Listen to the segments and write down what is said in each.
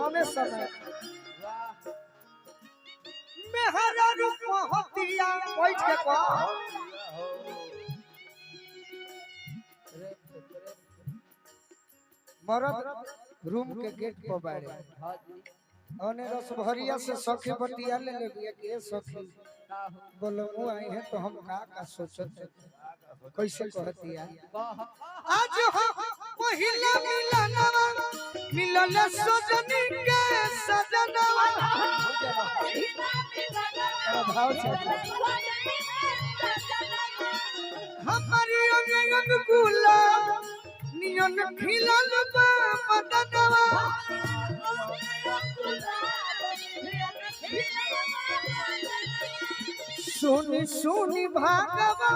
कमे समय में हरा रूप होतिया बैठ के को मरद रूम के गेट पर बाड़े औने रस भरिया से सखी बतिया ले बिया के सखी बोलो वो आई है तो हम का सोचत कैसे कहतिया आज हम पहिला मिलनवा मिलल सजनी के सजनवा भाव से हमारी अंग गुलाब नियन खिलल बा बदनवा सुनी सुनी भागवा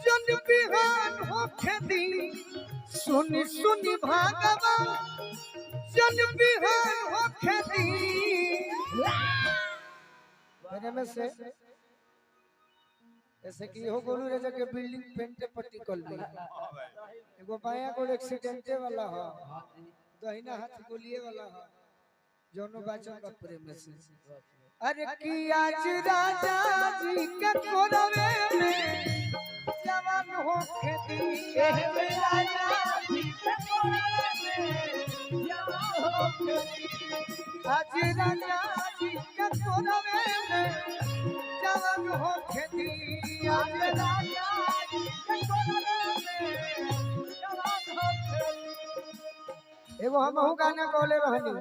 जन बिहान होखे दी सुनी सुनी भागवा जन बिहान होखे दी मेरे में से ऐसे की हो गोलू रे जगह बिल्डिंग पेंट पट्टी कर ली एगो बाया को एक्सीडेंट वाला हो दहिना हाथ गोलिए वाला हो जोनो बाचन का प्रेम से अरे की आज राजा जी के कोरवे में जवान हो खेती राजा जी के कोरवे में जवान हो खेती आज राजा जी के कोरवे में जवान हो खेती आज राजा जी के कोरवे में जवान हो खेती एगो हम गाना बोले रहनी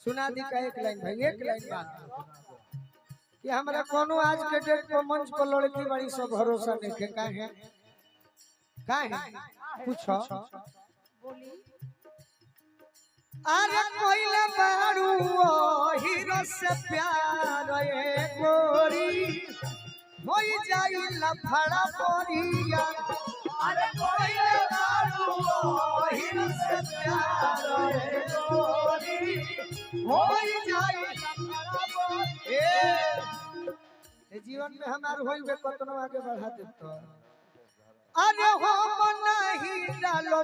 सुना दी का एक लाइन भाई एक लाइन बात कि हमरा कोनो आज के डेट पर मंच पर लड़की बड़ी सब भरोसा नहीं के काहे पूछो अरे कोइला बारू हीरो से प्यार ए गोरी होई जाई लफड़ा बोरिया अरे कोइला बारू हीरो से प्यार ए गोरी होई जाई ए जीवन में हमार होई बे कतनो आगे बढ़ा दे तो अरे हो नहीं डालो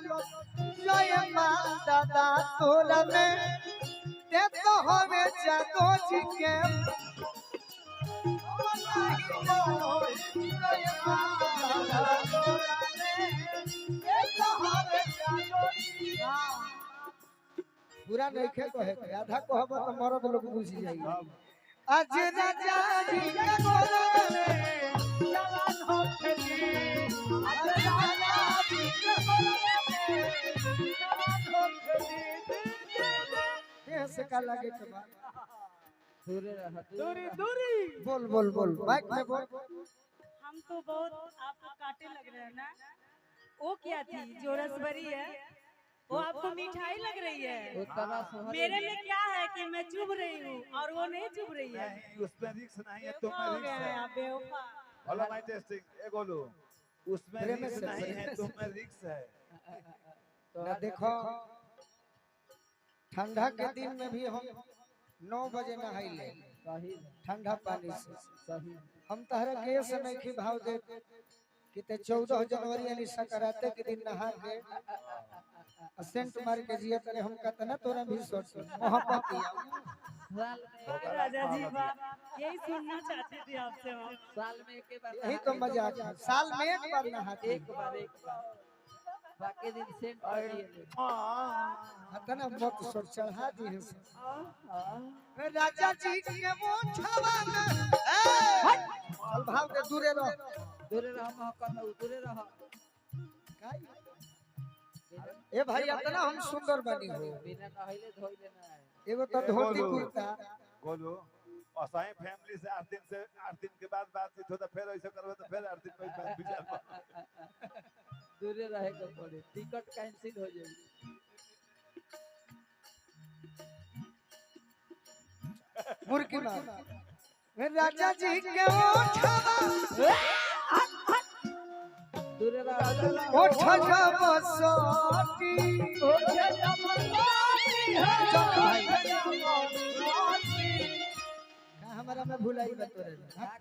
जय मां दादा तोरा में ते तो होवे जादो जी के नहीं डालो जय मां दादा तोरा में ते तो होवे जादो जी पूरा नहीं खे कहे के आधा कहब तो मरद लोग बुझ जाई आज राजा जी के बोले जवान हो खेती आज राजा जी के बोले जवान हो खेती देह से का लगे के बात दूरी दूरी बोल बोल बोल माइक में बोल हम तो बहुत आपको काटे लग रहे हैं ना वो क्या थी जो रसभरी है वो आपको मिठाई लग रही है मेरे में क्या है कि मैं चुभ रही हूँ और वो नहीं चुभ रही है उसमें रिक्स नहीं है तुम में रिक्स है hello my tasting a Golu उसमें रिक्स नहीं है तुम में रिक्स है ना देखो ठंडा के दिन में भी हम 9 बजे नहाई ले ठंडा पानी से हम तहरा गैस नहीं की भाव दे कि 14 जनवरी यानी सकराते के दिन नहा के सेंट मार के जिया करे हम कहते ना तोरा भी सोच मोहब्बत राजा जी यही सुनना चाहती थी आपसे हम साल में एक बार यही तो मजाक है साल में एक बार नहाते एक बार बाकी दिन सेंट कर दिए हतना मत सोच चढ़ा दी है राजा जी के वो छवाना चल भाव के दूरे रहो दूरे रहो ए भाई इतना हम सुंदर बनी हो बिना नहले धोइले ना एगो तो धोती कुर्ता गोलू असाई फैमिली से 8 दिन के बाद बातचीत होता फिर ऐसे करबे तो फिर 8 दिन पे विचार दूरे रहे के पड़े टिकट कैंसिल हो जाए मुर्गी मार राजा जी के वो छवा दूरे रहो ओ छजा बसोटी ओ छजा बसोटी हमारा में भुलाई बतोरे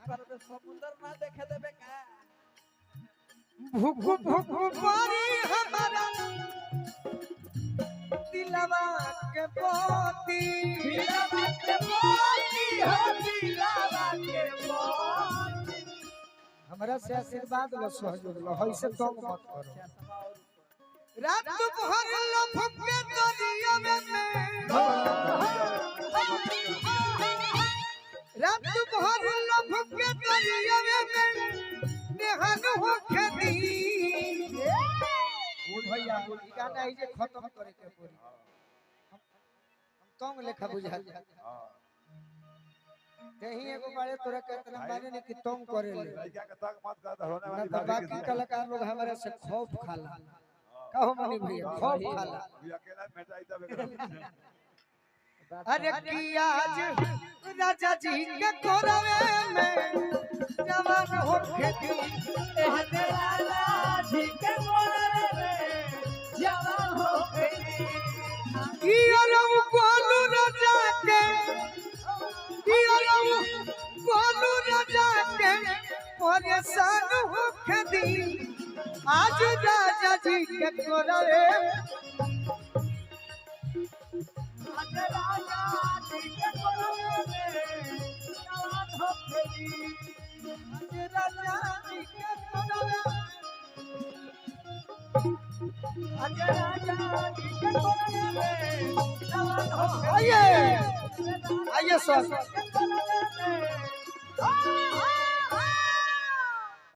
पर समुद्र ना देखे देबे का भूख भूख मारी हमारा दिलवा के पोती हमरा से आशीर्वाद लो सहयोग लो ऐसे तो मत करो रात भर लपक के दरिया में रात भर लपक के दरिया में नेहन हो खेती बोल भैया बोल गाना है जे खत्म करे के पूरी हम तंग लेखा बुझा कहीं एगो बारे तोरा कहतना माने नहीं कि तंग करे ले लड़का के तक मत कर होने ना वाली तो बाकी कलाकार लोग हमारे से खौफ खाला कहो मनी भैया खौफ खाला ये अकेला मिटाई तब अरे की आज राजा जी के कोरवे में जवान हो खेती गोलू राजा के गोलू राजा के परेशान हो खेती आज राजा जी के कोरवे आइए सर